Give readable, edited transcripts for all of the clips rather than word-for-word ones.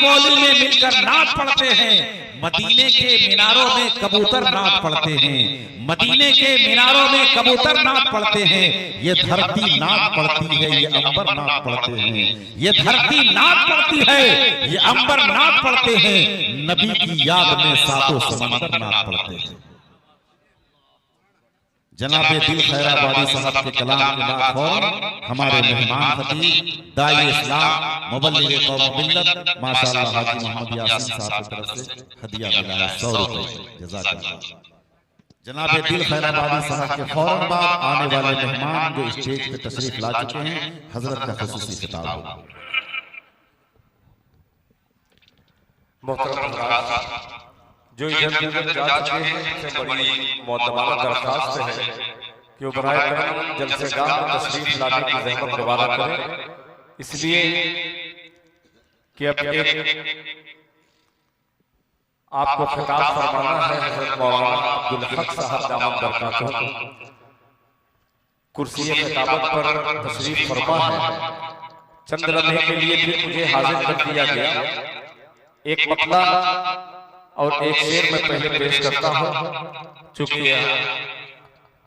बोली में मिलकर नाच पढ़ते हैं, मदीने के मीनारों में कबूतर नाच पढ़ते हैं, मदीने के मीनारों में कबूतर नाच पढ़ते हैं। ये धरती नाच पढ़ती है, ये अंबर नाच पढ़ते हैं, ये धरती नाच पढ़ती है, ये अंबर नाच पढ़ते हैं। नबी की याद में सातों समंदर नाच पढ़ते हैं। जनाबे दिल खैराबादी साहब के कलाम के बाद फौरन हमारे मेहमान खतीब दाई इस्लाम मुबल्लिग कौम मिल्लत माशाअल्लाह हाजी मोहम्मद यासीन साहब की तरफ से हदिया मिला है 100 रुपए। जज़ाकल्लाह। जनाबे दिल खैराबादी साहब के फौरन बाद आने वाले मेहमान जो स्टेज पे तशरीफ ला चुके हैं, हजरत का खुसूसी खिताब होगा। मोहतरम हज़रात जो इधर जा चुके हैं, सबसे बड़ी मुअद्दबाना दरख्वास्त है कि वो बराए करम जलसेगाह में तशरीफ लाने की ज़हमत गवारा करें, इसलिए कि अब एक आपको खिताब फरमाना है। हज़रत मौलाना अब्दुल हक साहब दामद बरकातहू कुर्सी खिताबत पर तशरीफ फरमा है। चंद लम्हे के लिए भी मुझे हाजिर कर दिया गया। एक मतला और एक शेर मैं पहले पेश करता हूँ, चूंकि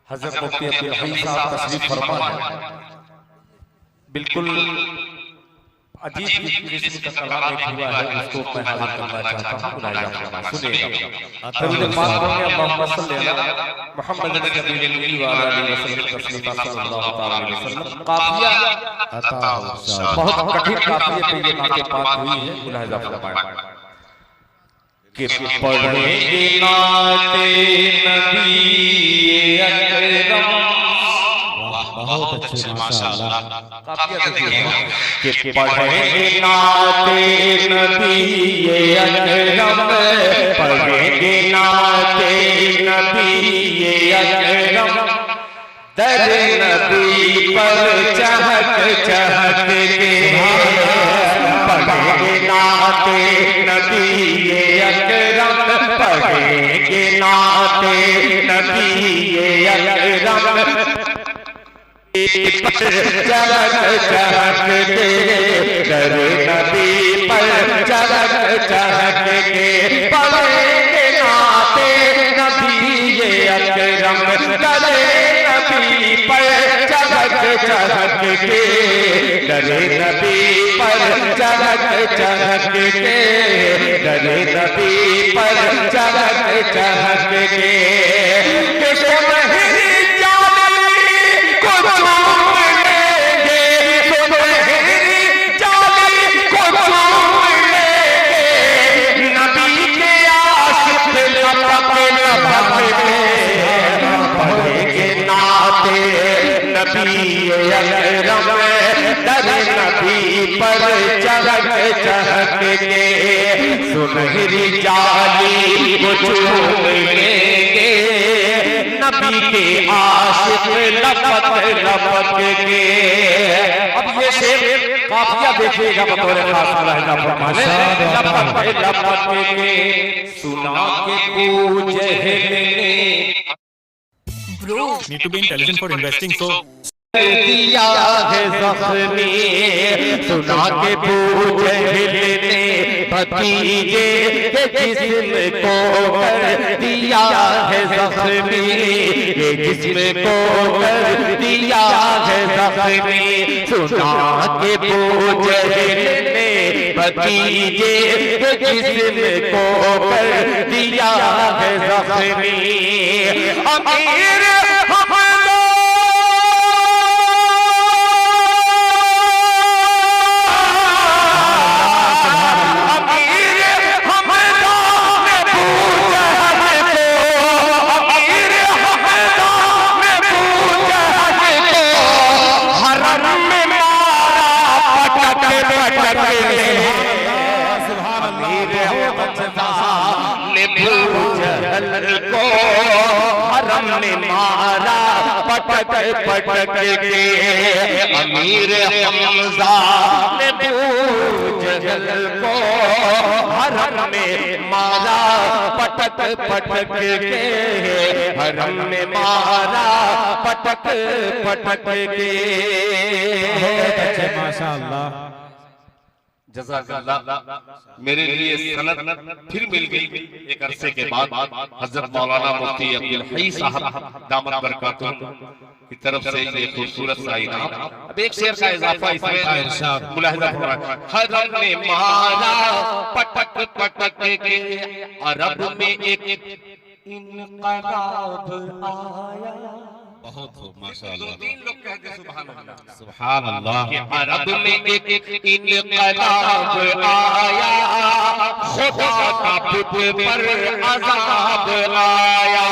हजरत मुफ्ती अब्दुल हई साहब तशरीफ फरमा है। बिल्कुल अजीब किस्म का कलाम एक हुआ है, उसको मैं हाजिर करना चाहता हूँ। सुनिएगा। दरूद पाक पढ़ें, अल्लाहुम्मा सल्ली अला मुहम्मद नबी व आलिहि वसल्लम तस्लीमा सल्लल्लाहु अलैहि वसल्लम। काफिया बहुत कठिन काफिये पे ये नाते पाक हुई है, मुलाहिजा फरमाएं कि पढ़ेंगे नाते नबी अकरम। बहुत अच्छे माशाअल्लाह। कि पढ़ेंगे नाते नबी अकरम, पढ़ेंगे नाते नबी अकरम। दर नबी पर चहक चहक के पढ़ेंगे नाते नबी अकरम, पढ़ेंगे नाते नबी अकरम। चहक चहक के दर नबी पर चहक चहक के पढ़ेंगे नाते नबी अकरम। दर नबी पर चहक चहक के दर नबी पर चहक चहक के दर नबी पर चहक चहक के पर चहक चहक के सुनहरी जाली को चूम लेंगे। नबी के आशिक लपक लपक के। अब ये शेर काफिया देखिएगा बतौर खास लहजा फरमाने। लपक लपक के सुना के पूजे Bro, need to be intelligent for investing, so दिया है ज़ख्मी सुना के पूजे हिलने भतीजे के जिस्म को कर दिया है ज़ख्मी, ये जिस्म को कर दिया है ज़ख्मी। सुना के पूजे हिलने भतीजे के जिस्म को कर दिया है ज़ख्मी। अमीर मारा पटक पटक के अमीर हमजा ने जहल को हरम में मारा पटक पटक के हरम में मारा पटक पटक के। बहुत अच्छे माशाअल्लाह। जज़ाकल्लाह। मेरे लिए सनद फिर मिल गई एक अरसे के बाद हजरत मौलाना मुफ्ती अब्दुल हई साहब दामत बरकातुहू की तरफ से ये खूबसूरत सा इनाम। अब एक शेर का इजाफा इसमें मुलाहिजा हो रहा है। हरम ने मारा पटक पटक के अरब में एक इनकलाब आया। बहुत खूब माशाअल्लाह। तीन लोग कहते सुभान अल्लाह। सुभान अल्लाह। अरब में एक इनकलाब आया, खुदा का बुत पर अजाब आया।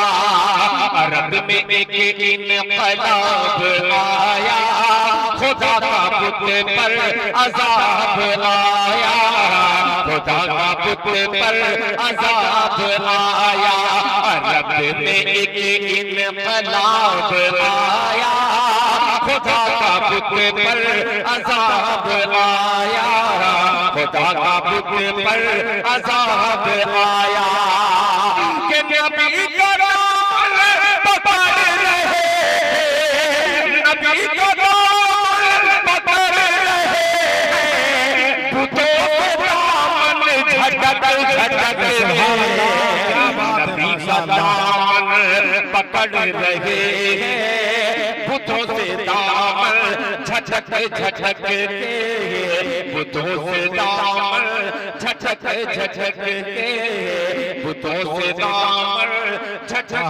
अरब में एक इनकलाब आया, खुदा का बुत पर अजाब आया, खुदा का बुत पर अजाब आया। अरब में एक इनकलाब आया, खुदा का बुत पर अजाब आया, खुदा का बुत पर अजाब आया। कि नबी का नाम पकड़ रहे, नबी का नाम पकड़ रहे, बुतों के दामन झटक झटक रहे, नबी का दामन पकड़ रहे, बुतों से दामन झटक झटक के, बुतों से दामन झटक झटक के, बुतों से दामन झटक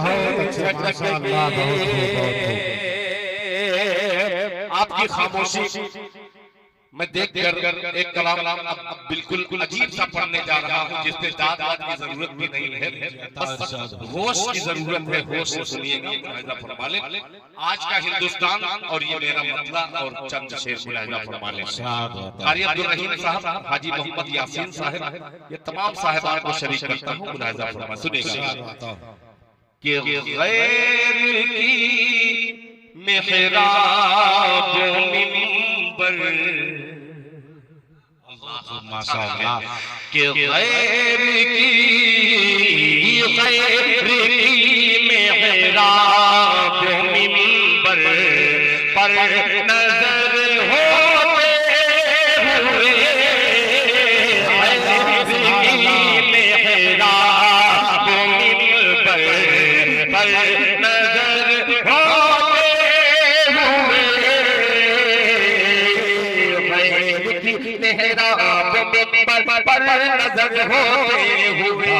झटक के। आपकी खामोशी मैं देख कर एक कलाम बिल्कुल अजीब सा पढ़ने जा रहा हूँ, जिसपे दाद की जरूरत भी नहीं है, बस होश की जरूरत है। होश से सुनिएगा, मुलाहिजा फरमा लें। आज का हिंदुस्तान और ये मेरा मतला और चंद शेर मुलाहिजा फरमा लें। कारी अब्दुल रहीम साहब, हाजी मोहम्मद यासीन साहब, ये तमाम साहिबान को शरीक करता हूँ, मुलाहिजा फरमा सुनिएगा। कि गैर की मेहराब मिंबर, माशाअल्लाह। कि गैर की मेहराब मिंबर पर नजर होते हुए, मेहराब मिंबर पर नजर होते हुए,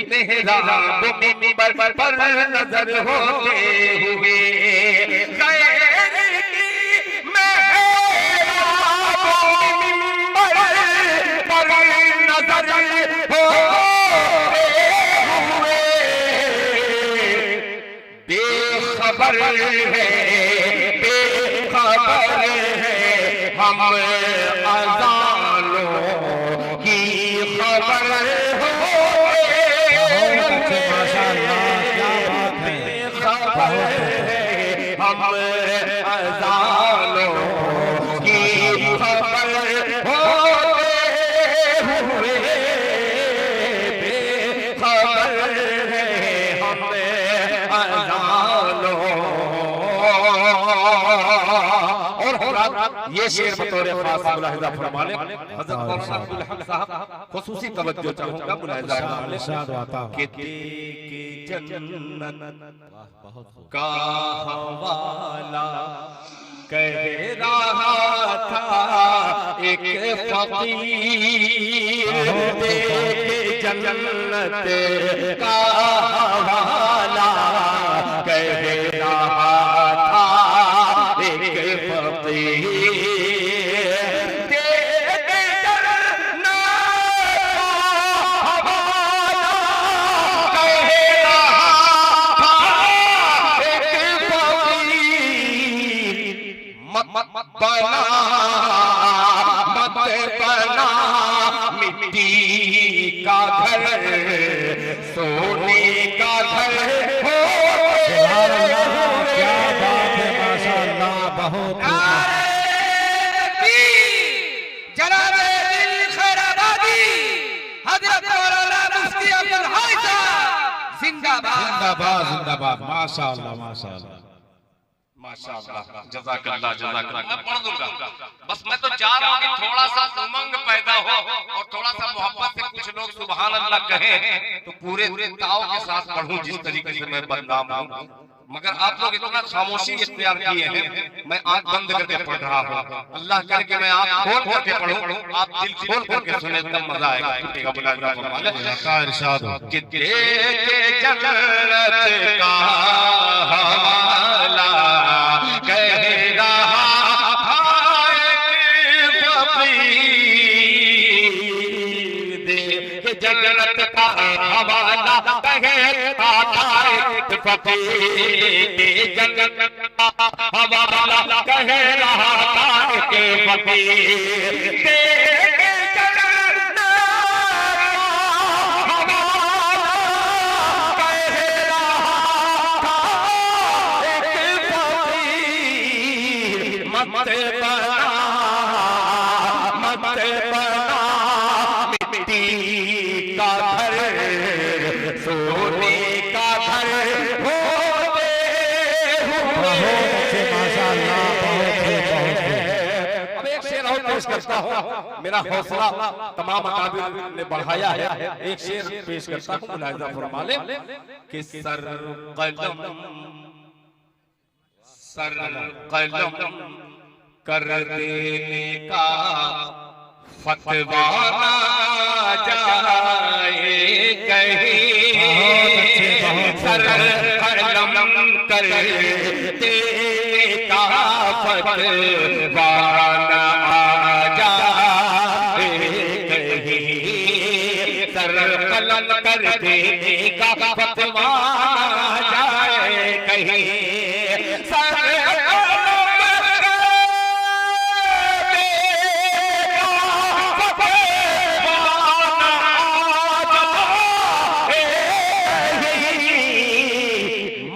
मेहराब मिंबर पर नजर होते हुए, मेहराब मिंबर पर नजर होते हुए, बेखबर है, बेखबर है हम अज़ानों की खबर हो। माशाअल्लाह, क्या बात है। खबर है हम अज़ानों की खबर होते हुए, बेखबर है हम अज़ानों। ये शेर बतौर खास मुलाहिजा फरमा लें। हज़रत मौलाना अब्दुल हक साहब खुसूसी तवज्जो चाहूंगा, मुलाहिजा फरमा लें। कि के जन्नत का हवाला कह रहा था एक फकीर, दे जन्नत का हवाला कह रहा था एक फकीर, दे जन्नत का हवाला कह रहा था एक फकीर। मत बना मिट्टी का घर, सोने का घर हो। क्या बात है, माशाअल्लाह, बहुत जनाब दिल खैराबादी हज़रत मौलाना मुफ्ती अब्दुल हई साहब जिंदाबाद। जिंदाबाद जिंदाबाद, माशाअल्लाह माशाअल्लाह। माशाअल्लाह, जज़ाकल्लाह जज़ाकल्लाह। मैं पढ़ दूंगा, बस मैं तो चाह रहा हूँ कि थोड़ा सा उमंग पैदा हो और थोड़ा सा मोहब्बत से कुछ लोग सुभान अल्लाह कहें तो पूरे ताव के साथ पढ़ूं जिस तरीके से मैं बदनाम हूँ। मगर आप लोग इतना खामोशी इख्तियार किए हैं, मैं आंख बंद करके पढ़ रहा हूँ। अल्लाह करे कि मैं आंख खोल करके पढ़ूं, आप दिल खोल करके सुने तब मजा आएगा। का इरशाद हो कि देखे जन्नत का हवाला कह रहा जन्नत का हवाला कह फकीर, जन्नत का हवाला कह रहा था के फकीर। मत बना मिट्टी का घर सोने का घर होते हुए। माशाअल्लाह, अब एक शेर और पेश करता हूँ, मेरा हौसला तमाम अकाबिर ने बढ़ाया है। एक शेर पेश करता हूँ, मुलाहिजा फरमा लें कि सर कलम कर देने का फतवा ना जाए कहीं, सर कलम कर देने का फतवा ना जाए कहीं, सर कलम कर देने का फतवा जाए कहीं।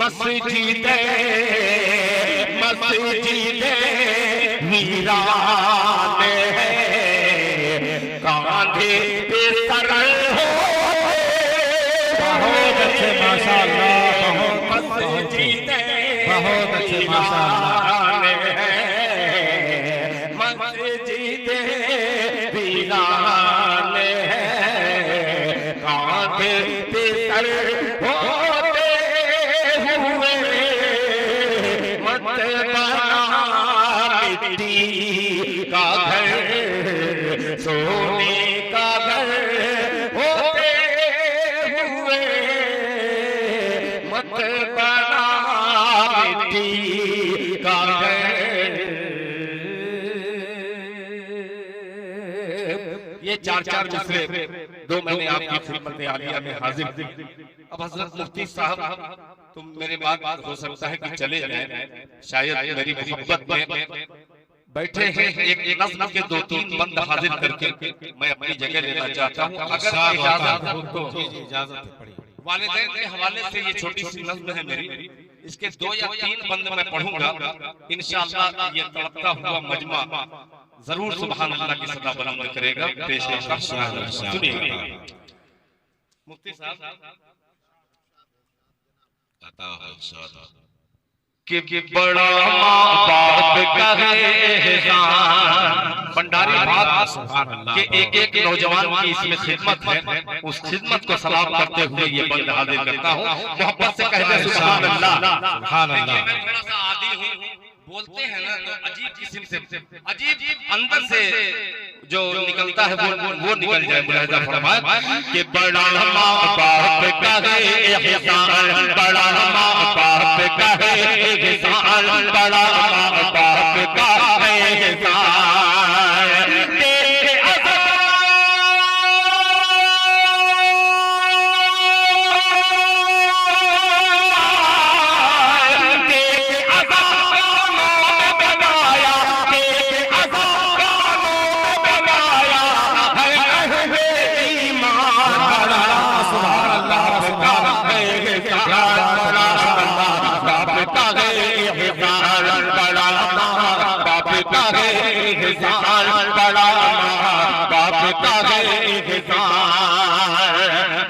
मस्जिदे वीरान है कांधे पे सर हो। बहुत अच्छे माशाअल्लाह, बहुत अच्छे माशाअल्लाह। मस्जिदे वीरान है कांधे पे सर होते हुए। मत बना मिट्टी का घर सोने का घर होते हुए। मत बना मिट्टी का घर। ये चार मिसरे दो मैंने आपकी खिदमत आलिया में हाजिर। अब हजरत मुफ्ती साहब तुम मेरे बाद हो सकता है कि चले जाएं, शायद मेरी मोहब्बत में बैठे हैं। एक नज़्म के 2-3 बंद हाजिर करके मैं अपनी जगह लेना चाहता हूँ, अगर इजाजत हो तो। इजाजत है, पढ़िए। वालिदैन के हवाले से ये छोटी सी नज़्म है मेरी, इसके 2 या 3 बंद मैं पढ़ूंगा। इंशाअल्लाह ये तड़पता हुआ मजमा जरूर सुभान अल्लाह की सदा बुलंद करेगा। पेश है सुनिए मुफ्ती साहब कि बड़ा माँ बाप का है एहसान। भंडारी बात के एक नौजवान की इसमें खिदमत है, उस खिदमत को सलाम करते हुए ये बंद हाजिर करता हूँ। मोहब्बत से कहते हैं सुभान अल्लाह। सुभान अल्लाह। मैं थोड़ा सा आदी हूँ, बोलते हैं ना तो अजीब किस्म से अजीब अंदर से जो निकलता है वो निकल जाए। मुलाहिजा फरमाए कि बड़ा माँ बाप का है एहसान, बड़ा माँ बाप का है एहसान, बड़ा माँ बाप का है एहसान। तेरे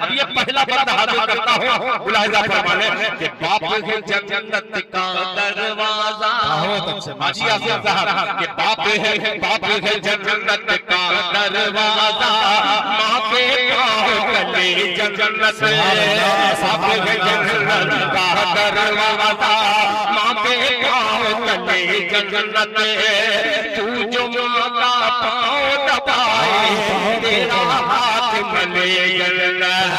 अब ये पहला बंद हाजिर करता हूँ, मुलाहिजा फरमाने कि बाप है जन्नत का दरवाजा। हाजी आसिफ साहब के बाप है जन्नत का दरवाजा, माँ के पाँव तले जन्नत, बाप है जन्नत का दरवाजा, माँ के पाँव तले जन्नत। तू जो माँ का पाँव दबाए तेरा हाथ मले जन्नत,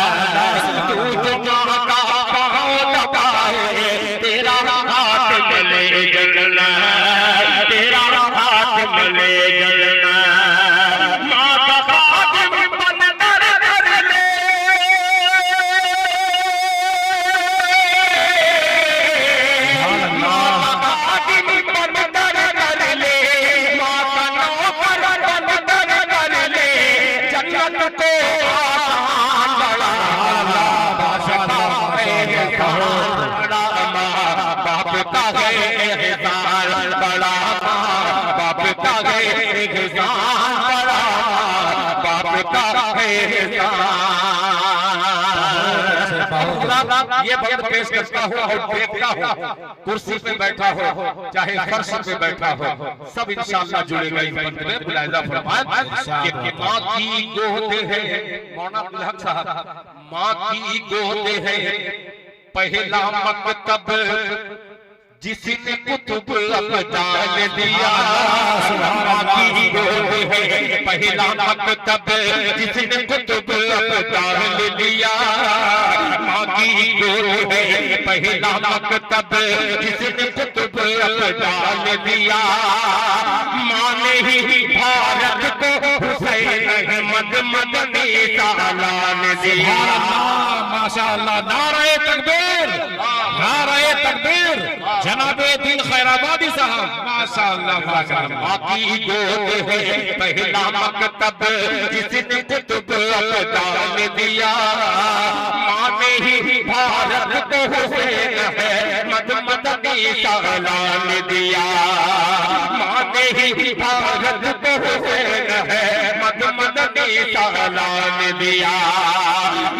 तू जो माँ का पाँव दबाए तेरा हाथ मले जन्नत, तेरा हाथ मले जन्नत। माँ का खादिम बन कर ले, माँ का खादिम बन कर ले, माँ का नौकर बन कर ले, जन्नत को आसान बड़ा बाप का है एहसान बड़ा, बाप का है एहसान बड़ा, बाप का है एहसान। ये बंद पेश करता हूँ और देखता हूँ, कुर्सी पे बैठा हो चाहे फर्श पे बैठा हो, सब इंशाअल्लाह जुड़ेगा इस बंद में। मुलाहिजा फरमाएं कि माँ की गोद है, मौलाना अब्दुल हक साहब, माँ की गोद है पहला मकतब जिसने कुतुब अब्दाल दिया। माँ की गोद है पहला मकतब जिसने कुतुब अब्दाल दिया। माँ की गोद है पहला मकतब जिसने कुतुब अब्दाल दिया। माँ ने ही भारत को हुसैन अहमद मदनी सालान दिया। माशाअल्लाह, नारे तकबीर, नारे तकबीर, जनाबे दिल खैराबादी साहब, माशाअल्लाह माशाअल्लाह। माँ की गोद है पहला मकतब जिसने कुतुब अब्दाल दिया। माँ ने ही भारत को हुसैन अहमद मदनी सालान दिया। माँ ने ही भारत को हुसैन अहमद मदनी सालान दिया।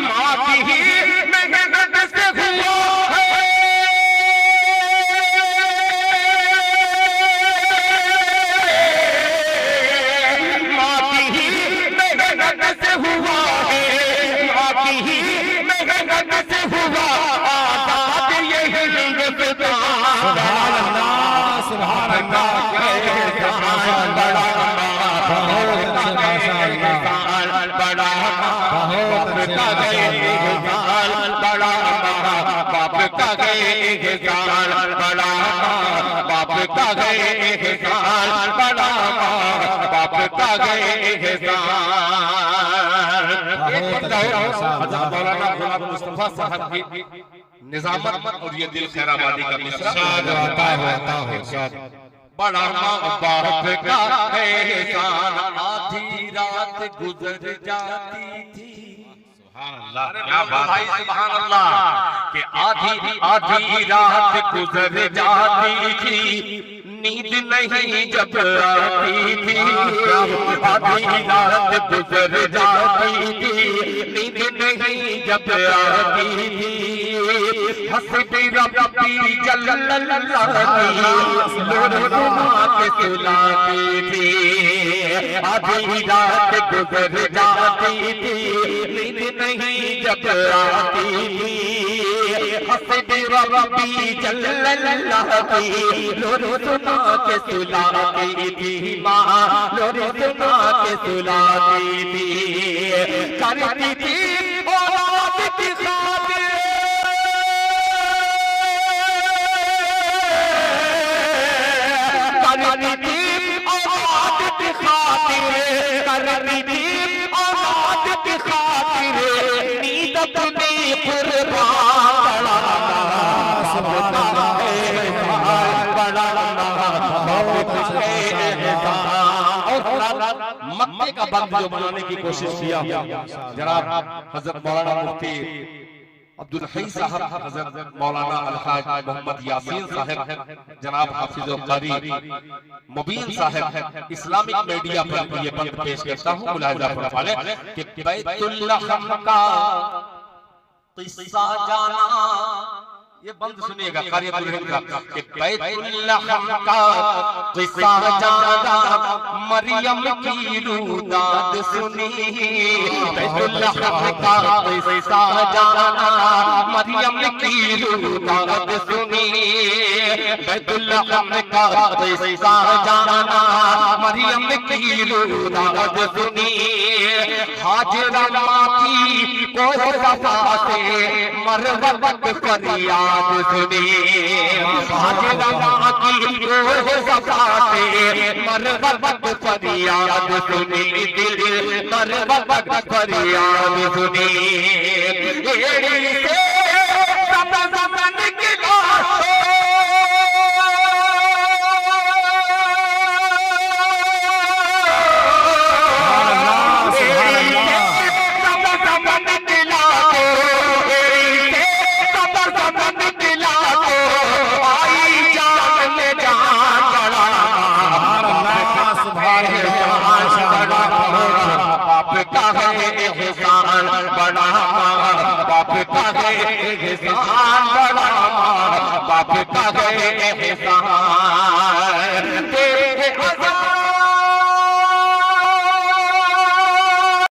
माँ की ही मेहनत से हुआ है, माँ की ही मेहनत से हुआ है, माँ की ही मेहनत से हुआ आजाद ये हिंदुस्तान। सुभान अल्लाह, सुभान अल्लाह, बड़ा बड़ा बहुत का गए बड़ा बाप का गए बड़ा बाप का गए बड़ा बाप का गए। मौलाना गुलाम मुस्तफा साहब की निजामत और ये दिल खैराबादी का मिसरा बड़ा बाप का एहसान आधी रात गुजर जाती थी। क्या बात भाई, सुभान अल्लाह कि आधी रात गुजर जाती थी, नींद नहीं जब आती थी। आधी रात गुजर जाती थी, नींद नहीं जब आती थी। हस्बी रब्बी जल्लल्लाह के सुलाती थी। आधी रात गुजर जाती थी, नींद नहीं जब आती थी। हस्बी रब्बी जल्लल्लाह की लोरो सुना के सुलाती थी। माँ लोरो सुना के सुलाती थी। करती थी औलाद की खातिर, करती थी औलाद की खातिर, करती थी औलाद की खातिर नींद अपनी कुर्बान। मक्के का बंद जो बनाने की कोशिश किया जनाब हजरत मौलाना मुफ्ती अब्दुल हई साहब, हजरत मौलाना अलहाज मोहम्मद यासीन साहब, जनाब हाफिजुल कारी मुबीन साहब, इस्लामिक मीडिया पर ये बंद पेश करता हूँ। मुलाहिजा फरमाएं कि बैतुल लहम का किस्सा जाना, ये बंद सुनिएगा कारियतुल हिंद का कि बैतुल्लहम का किस्सा जाना, मरियम की रूदाद सुनी। बैतुल्लहम का किस्सा जाना, मरियम की रूदाद सुनी। बैतुल्लहम का किस्सा जाना, मरियम की रूदाद सुनी। हाजरा माँ की कोई सफा से मरवत फरियाद सुनी। हाजरा माँ की कोई सफा से मरवत फरियाद सुनी। दिल मरवत फरियाद सुनी। एड़ी से समन निकला एहसान बड़ा, बाप का है एहसान बड़ा, बाप का है एहसान।